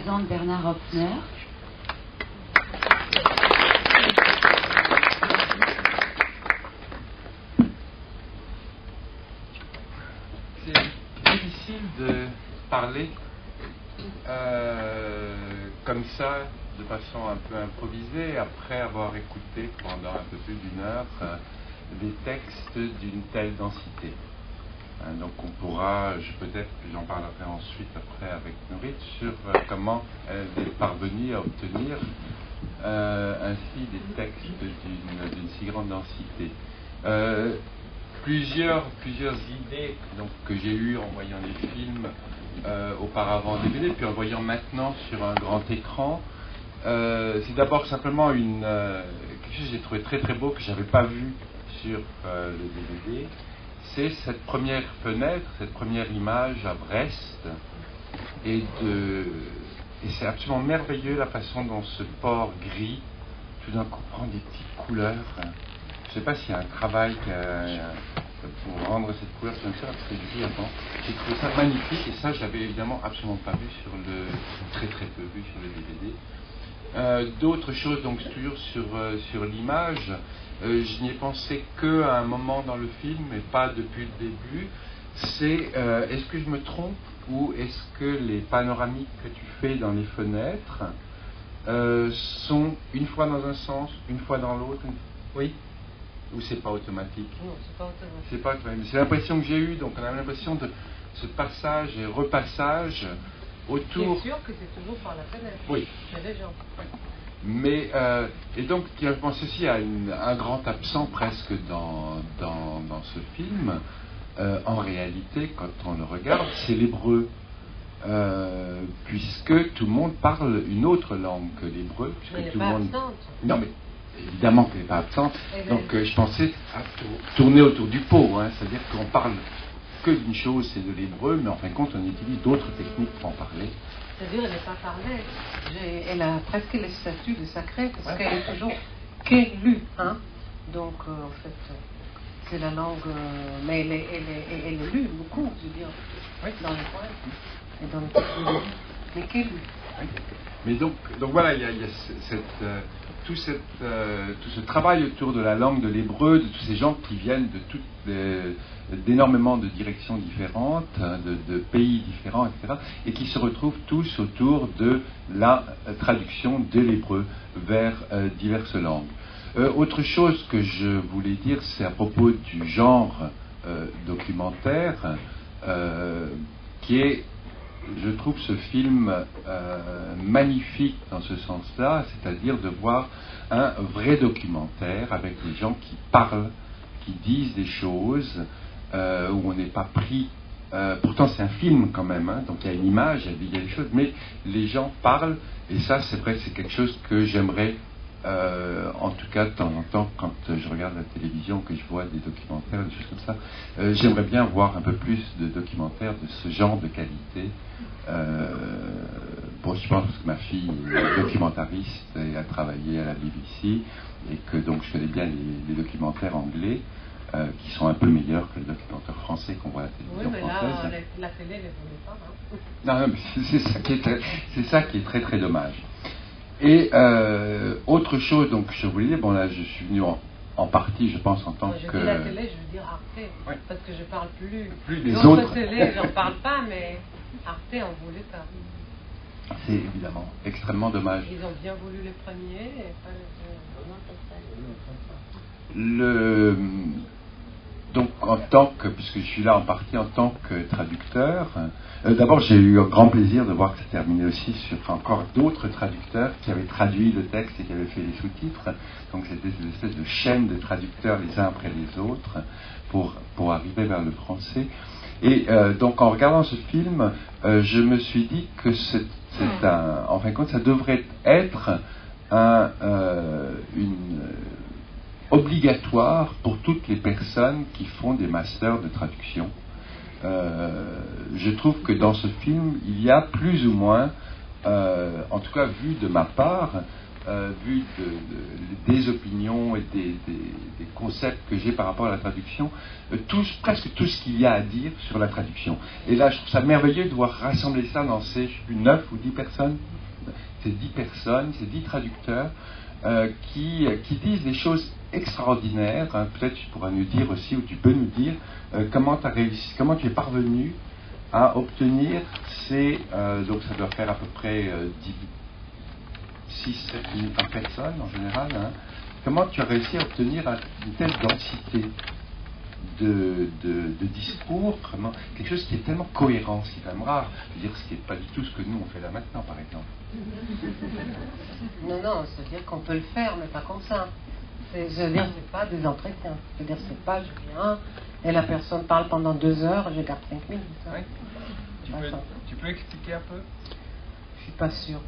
présente Bernard Hoffner. C'est difficile de parler comme ça, de façon un peu improvisée, après avoir écouté pendant un peu plus d'une heure des textes d'une telle densité. Donc on pourra, peut-être que j'en parlerai ensuite après avec Nurit, sur comment elle est parvenue à obtenir ainsi des textes d'une si grande densité. Plusieurs idées donc, que j'ai eues en voyant les films auparavant en DVD, puis en voyant maintenant sur un grand écran, c'est d'abord simplement quelque chose que j'ai trouvé très très beau, que je n'avais pas vu sur le DVD. C'est cette première fenêtre, cette première image à Brest, et c'est absolument merveilleux la façon dont ce port gris, tout d'un coup, prend des petites couleurs. Je ne sais pas s'il y a un travail pour rendre cette couleur comme ça, parce que je dis avant, j'ai trouvé ça magnifique, et ça, je l'avais évidemment absolument pas vu très très peu vu sur le DVD. D'autres choses, donc toujours sur l'image, je n'y ai pensé qu'à un moment dans le film, mais pas depuis le début. C'est, est-ce que je me trompe, ou est-ce que les panoramiques que tu fais dans les fenêtres sont une fois dans un sens, une fois dans l'autre? Oui? Ou c'est pas automatique? Non, c'est pas automatique. C'est pas automatique. C'est l'impression que j'ai eue, donc on a l'impression de ce passage et repassage autour. C'est sûr que c'est toujours par la fenêtre. Oui. Chez les gens. Mais, et donc, je pense aussi à un grand absent presque dans ce film. En réalité, quand on le regarde, c'est l'hébreu. Puisque tout le monde parle une autre langue que l'hébreu. Mais elle n'est tout pas le monde... absente. Non, mais évidemment qu'elle n'est pas absente. Donc, je pensais à tourner autour du pot. C'est-à-dire qu'on parle que d'une chose, c'est de l'hébreu, mais en fin de compte, on utilise d'autres techniques pour en parler. C'est-à-dire, elle n'est pas parlée. Elle a presque le statut de sacré, parce qu'elle est toujours qu'élue. Donc, en fait, c'est la langue. Mais elle est lue beaucoup, je veux dire, dans les poèmes et dans les textes. Mais qu'élue. Mais donc voilà, il y a tout ce travail autour de la langue de l'hébreu, de tous ces gens qui viennent d'énormément de directions différentes, de pays différents, etc., et qui se retrouvent tous autour de la traduction de l'hébreu vers diverses langues. Autre chose que je voulais dire, c'est à propos du genre documentaire, qui est, je trouve ce film magnifique dans ce sens-là, c'est-à-dire de voir un vrai documentaire avec des gens qui parlent, qui disent des choses, où on n'est pas pris. Pourtant c'est un film quand même, donc il y a une image, il y a des choses, mais les gens parlent, et ça c'est vrai que c'est quelque chose que j'aimerais, en tout cas de temps en temps, quand je regarde la télévision, que je vois des documentaires, des choses comme ça, j'aimerais bien voir un peu plus de documentaires de ce genre de qualité. Bon, je pense que ma fille est documentariste et a travaillé à la BBC, et que donc je connais bien les documentaires anglais, qui sont un peu meilleurs que les documentaires français qu'on voit à la télévision française. Oui, mais là, la télé ne les voulait pas. Non, mais c'est ça qui est très très dommage. Et autre chose, donc je voulais dire, bon là je suis venu en partie, je pense, en tant je que... dis la télé, je veux dire Arte, parce que je parle plus des d'autres autres. télé, j'en parle pas, mais Arte en voulait pas. C'est évidemment extrêmement dommage. Ils ont bien voulu les premiers, et pas Donc, puisque je suis là en partie en tant que traducteur, d'abord j'ai eu un grand plaisir de voir que c'est terminé aussi sur encore d'autres traducteurs qui avaient traduit le texte et qui avaient fait les sous-titres. Donc c'était une espèce de chaîne de traducteurs les uns après les autres pour arriver vers le français. Et donc en regardant ce film, je me suis dit que en fin de compte, ça devrait être obligatoire pour toutes les personnes qui font des masters de traduction. Je trouve que dans ce film, il y a plus ou moins, en tout cas vu de ma part, vu des opinions et des concepts que j'ai par rapport à la traduction, presque tout ce qu'il y a à dire sur la traduction. Et là, je trouve ça merveilleux de voir rassembler ça dans ces, je sais plus, 9 ou 10 personnes. Ces 10 personnes, ces 10 traducteurs qui disent des choses extraordinaires. Hein. Peut-être tu pourras nous dire aussi, ou tu peux nous dire, comment tu as réussi, comment tu es parvenu à obtenir ces... donc ça doit faire à peu près 6-7 minutes par personne en général. Hein. Comment tu as réussi à obtenir une telle densité de discours, vraiment, quelque chose qui est tellement cohérent, ce qui est quand même rare. Je veux dire, ce qui n'est pas du tout ce que nous on fait là maintenant, par exemple. Non, c'est-à-dire qu'on peut le faire, mais pas comme ça. Je veux dire, c'est pas des entretiens. Je veux dire, c'est pas je viens et la personne parle pendant 2 heures, je garde 5 minutes. Oui. Tu peux expliquer un peu? Je suis pas sûre.